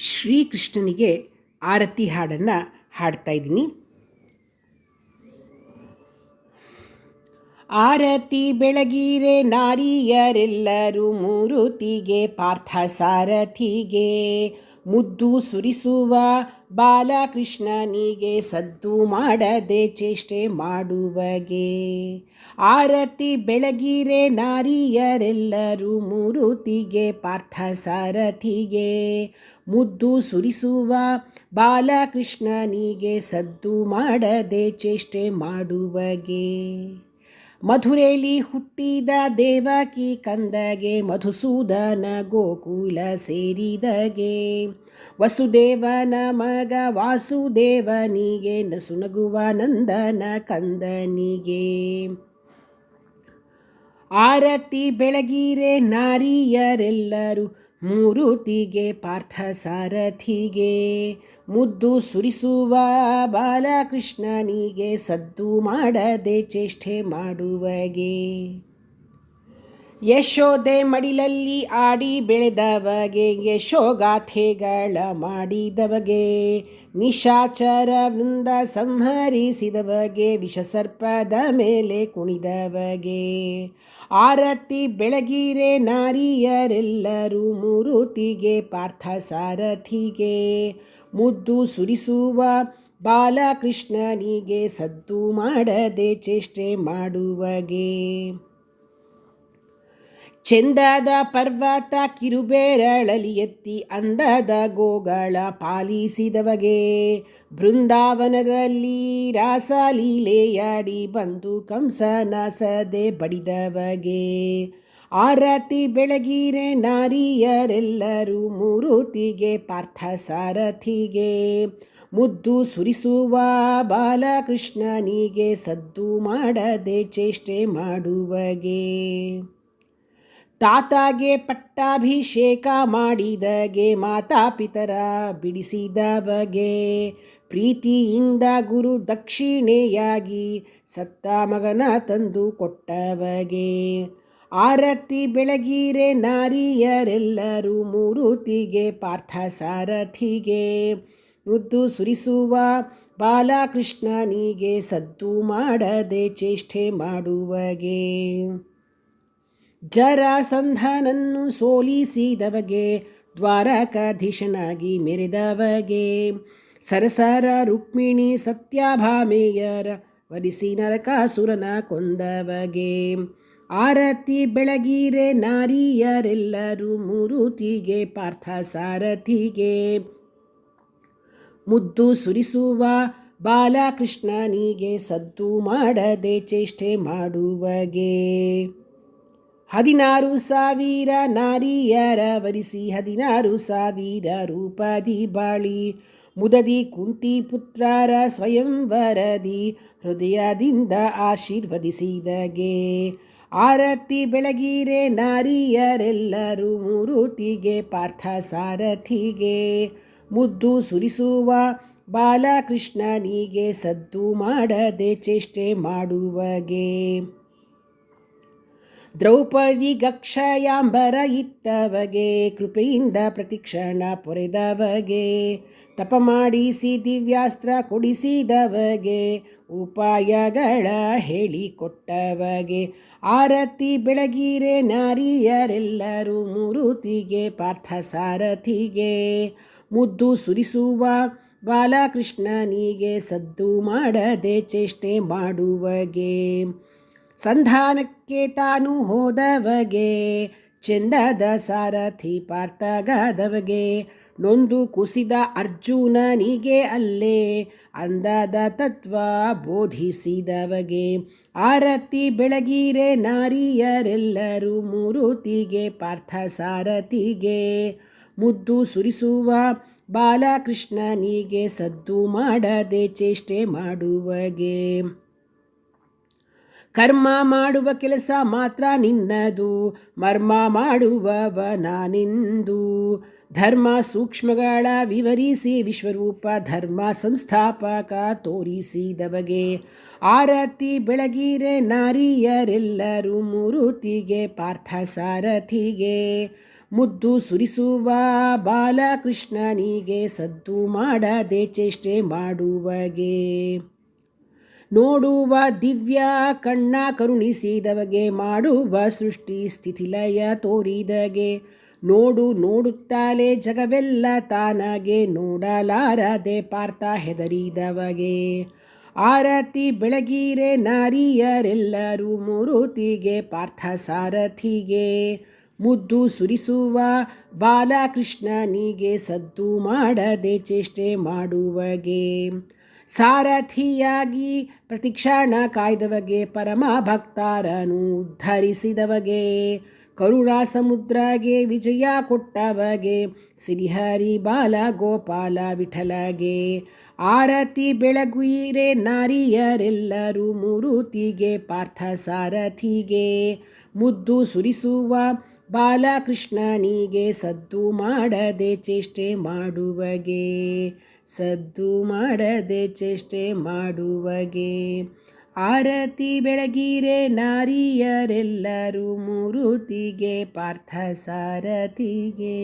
ಶ್ರೀಕೃಷ್ಣನಿಗೆ ಆರತಿ ಹಾಡನ್ನು ಹಾಡ್ತಾ ಇದ್ದೀನಿ. ಆರತಿ ಬೆಳಗಿರೆ ನಾರಿಯರೆಲ್ಲರೂ ಮೂರುತಿಗೆ ಪಾರ್ಥ ಸಾರಥಿಗೆ, ಮುದ್ದು ಸುರಿಸುವ ಬಾಲಕೃಷ್ಣನಿಗೆ ಸದ್ದು ಮಾಡದೆ ಚೇಷ್ಟೆ ಮಾಡುವಗೆ. ಆರತಿ ಬೆಳಗಿರೆ ನಾರಿಯರೆಲ್ಲರೂ ಮೂರುತಿಗೆ ಪಾರ್ಥ ಸಾರಥಿಗೆ, ಮುದ್ದು ಸುರಿಸುವ ಬಾಲಕೃಷ್ಣನಿಗೆ ಸದ್ದು ಮಾಡದೆ ಚೇಷ್ಟೆ ಮಾಡುವಗೆ. ಮಧುರೆಯಲ್ಲಿ ಹುಟ್ಟಿದ ದೇವಕಿ ಕಂದಗೆ, ಮಧುಸೂದನ ಗೋಕುಲ ಸೇರಿದಗೆ. ವಸುದೇವನ ಮಗ ವಾಸುದೇವನಿಗೆ, ನಸುನಗುವ ನಂದನ ಕಂದನಿಗೆ. ಆರತಿ ಬೆಳಗಿರೆ ನಾರಿಯರೆಲ್ಲರೂ ಮೂರುತಿಗೆ ಪಾರ್ಥ ಸಾರಥಿಗೆ, ಮುದ್ದು ಸುರಿಸುವ ಬಾಲಕೃಷ್ಣನಿಗೆ ಸದ್ದು ಮಾಡದೆ ಚೇಷ್ಟೆ ಮಾಡುವಗೆ. ಯಶೋದೆ ಮಡಿಲಲ್ಲಿ ಆಡಿ ಬೆಳೆದವಗೆ, ಯಶೋಗಾಥೆಗಳ ಮಾಡಿದವಗೆ. ನಿಶಾಚರ ವೃಂದ ಸಂಹರಿಸಿದವಗೆ, ವಿಷಸರ್ಪದ ಮೇಲೆ ಕುಣಿದವಗೆ. ಆರತಿ ಬೆಳಗಿರೆ ನಾರಿಯರೆಲ್ಲರೂ ಮೂರುತಿಗೆ ಪಾರ್ಥ ಸಾರಥಿಗೆ, ಮುದ್ದು ಸುರಿಸುವ ಬಾಲಕೃಷ್ಣನಿಗೆ ಸದ್ದು ಮಾಡದೆ ಚೇಷ್ಟೆ ಮಾಡುವಗೆ. ಚೆಂದದ ಪರ್ವತ ಕಿರುಬೇರಳಲಿ ಎತ್ತಿ ಅಂದದ ಗೋಗಳ ಪಾಲಿಸಿದವಗೆ. ಬೃಂದಾವನದಲ್ಲಿ ರಾಸಲೀಲೆಯಾಡಿ ಬಂದು ಕಂಸನ ಸದೆ ಬಡಿದವಗೆ. ಆರತಿ ಬೆಳಗಿರೆ ನಾರಿಯರೆಲ್ಲರೂ ಮೂರುತಿಗೆ ಪಾರ್ಥ ಸಾರಥಿಗೆ, ಮುದ್ದು ಸುರಿಸುವ ಬಾಲಕೃಷ್ಣನಿಗೆ ಸದ್ದು ಮಾಡದೆ ಚೇಷ್ಟೆ ಮಾಡುವಗೆ. ತಾತಾಗೆ ಪಟ್ಟಾಭಿಷೇಕ ಮಾಡಿದಗೆ, ಮಾತಾಪಿತರ ಬಿಡಿಸಿದವಗೆ. ಪ್ರೀತಿಯಿಂದ ಗುರು ದಕ್ಷಿಣೆಯಾಗಿ ಸತ್ತ ಮಗನ ತಂದು ಕೊಟ್ಟವಗೆ. ಆರತಿ ಬೆಳಗಿರೆ ನಾರಿಯರೆಲ್ಲರೂ ಮೂರುತಿಗೆ ಪಾರ್ಥ ಸಾರಥಿಗೆ, ಮುದ್ದು ಸುರಿಸುವ ಬಾಲಕೃಷ್ಣನಿಗೆ ಸದ್ದು ಮಾಡದೆ ಚೇಷ್ಟೆ ಮಾಡುವಗೆ. ಜರಾಸಂಧನನ್ನು ಸೋಲಿಸಿದವಗೆ, ದ್ವಾರಕಾಧೀಶನಾಗಿ ಮೆರೆದವಗೆ. ಸರಸರ ರುಕ್ಮಿಣಿ ಸತ್ಯಭಾಮೆಯರ ವರಿಸಿ ನರಕಾಸುರನ ಕೊಂದವಗೆ. ಆರತಿ ಬೆಳಗಿರೆ ನಾರಿಯರೆಲ್ಲರೂ ಮೂರುತಿಗೆ ಪಾರ್ಥ ಸಾರಥಿಗೆ, ಮುದ್ದು ಸುರಿಸುವ ಬಾಲಕೃಷ್ಣನಿಗೆ ಸದ್ದು ಮಾಡದೆ ಚೇಷ್ಟೆ ಮಾಡುವಗೆ. 16,000 ನಾರಿಯರ ವರಿಸಿ 16,000 ರೂಪದಿ ಬಾಳಿ, ಮುದದಿ ಕುಂತಿ ಪುತ್ರರ ಸ್ವಯಂವರದಿ ಹೃದಯದಿಂದ ಆಶೀರ್ವದಿಸಿದಗೆ. ಆರತಿ ಬೆಳಗಿರೆ ನಾರಿಯರೆಲ್ಲರೂ ಮೂರುತಿಗೆ ಪಾರ್ಥ ಸಾರಥಿಗೆ, ಮುದ್ದು ಸುರಿಸುವ ಬಾಲಕೃಷ್ಣನಿಗೆ ಸದ್ದು ಮಾಡದೆ ಚೇಷ್ಟೆ ಮಾಡುವಗೆ. ದ್ರೌಪದಿ ಗಕ್ಷಯಾಂಬರ ಇತ್ತವಗೆ, ಕೃಪೆಯಿಂದ ಪ್ರತಿಕ್ಷಣ ಪೊರೆದವಗೆ. ತಪ ಮಾಡಿಸಿ ದಿವ್ಯಾಸ್ತ್ರ ಕೊಡಿಸಿದವಗೆ, ಉಪಾಯಗಳ ಹೇಳಿಕೊಟ್ಟವಗೆ. ಆರತಿ ಬೆಳಗಿರೆ ನಾರಿಯರೆಲ್ಲರೂ ಮೂರುತಿಗೆ ಪಾರ್ಥ ಸಾರಥಿಗೆ, ಮುದ್ದು ಸುರಿಸುವ ಬಾಲಕೃಷ್ಣನಿಗೆ ಸದ್ದು ಮಾಡದೆ ಚೇಷ್ಟೆ ಮಾಡುವಗೆ. ಸಂಧಾನಕ್ಕೆ ತಾನು ಹೋದವಗೆ, ಚೆಂದದ ಸಾರಥಿ ಪಾರ್ಥಗಾದವಗೆ. ನೊಂದು ಕುಸಿದ ಅರ್ಜುನನಿಗೆ ಅಲ್ಲೇ ಅಂದದ ತತ್ವ ಬೋಧಿಸಿದವಗೆ. ಆರತಿ ಬೆಳಗಿರೆ ನಾರಿಯರೆಲ್ಲರೂ ಮೂರುತಿಗೆ ಪಾರ್ಥ ಸಾರಥಿಗೆ, ಮುದ್ದು ಸುರಿಸುವ ಬಾಲಕೃಷ್ಣನಿಗೆ ಸದ್ದು ಮಾಡದೆ ಚೇಷ್ಟೆ ಮಾಡುವಗೆ. ಕರ್ಮ ಮಾಡುವ ಕೆಲಸ ಮಾತ್ರ ನಿನ್ನದು, ಮರ್ಮ ಮಾಡುವವ ನಾನೆಂದು. ಧರ್ಮ ಸೂಕ್ಷ್ಮಗಳ ವಿವರಿಸಿ ವಿಶ್ವರೂಪ ಧರ್ಮ ಸಂಸ್ಥಾಪಕ ತೋರಿಸಿದವಗೆ. ಆರತಿ ಬೆಳಗಿರೆ ನಾರಿಯರೆಲ್ಲರೂ ಮೂರುತಿಗೆ ಪಾರ್ಥ ಸಾರಥಿಗೆ, ಮುದ್ದು ಸುರಿಸುವ ಬಾಲಕೃಷ್ಣನಿಗೆ ಸದ್ದು ಮಾಡದೆ ಚೇಷ್ಟೆ ಮಾಡುವಗೆ. ನೋಡುವ ದಿವ್ಯ ಕಣ್ಣ ಕರುಣಿಸಿದವಗೆ, ಮಾಡುವ ಸೃಷ್ಟಿ ಸ್ಥಿತಿಲಯ ತೋರಿದಗೆ. ನೋಡುತ್ತಲೇ ಜಗವೆಲ್ಲ ತಾನಗೆ, ನೋಡಲಾರದೆ ಪಾರ್ಥ ಹೆದರಿದವಗೆ. ಆರತಿ ಬೆಳಗಿರೆ ನಾರಿಯರೆಲ್ಲರೂ ಮೂರುತಿಗೆ ಪಾರ್ಥ ಸಾರಥಿಗೆ. ಮುದ್ದು ಸುರಿಸುವ ಬಾಲಕೃಷ್ಣನಿಗೆ ಸದ್ದು ಮಾಡದೆ ಚೇಷ್ಟೆ ಮಾಡುವಗೆ. ಸಾರಥಿಯಾಗಿ ಪ್ರತಿಕ್ಷಣ ಕಾಯ್ದವಗೆ, ಪರಮ ಭಕ್ತರನ್ನು ಉದ್ಧರಿಸಿದವಗೆ. ಕರುಣಾ ಸಮುದ್ರಗೆ ವಿಜಯ ಕೊಟ್ಟವಗೆ, ಶ್ರೀಹರಿ ಬಾಲ ಗೋಪಾಲ ವಿಠಲಗೆ. ಆರತಿ ಬೆಳಗುಯಿರೆ ನಾರಿಯರೆಲ್ಲರೂ ಮೂರುತಿಗೆ ಪಾರ್ಥ ಸಾರಥಿಗೆ. ಮುದ್ದು ಸುರಿಸುವ ಬಾಲಕೃಷ್ಣನಿಗೆ ಸದ್ದು ಮಾಡದೆ ಚೇಷ್ಟೆ ಮಾಡುವಗೆ. ಸದ್ದು ಮಾಡದೆ ಚೇಷ್ಟೆ ಮಾಡುವಗೆ. ಆರತಿ ಬೆಳಗಿರೆ ನಾರಿಯರೆಲ್ಲರೂ ಮೂರುತಿಗೆ ಪಾರ್ಥ ಸಾರಥಿಗೆ.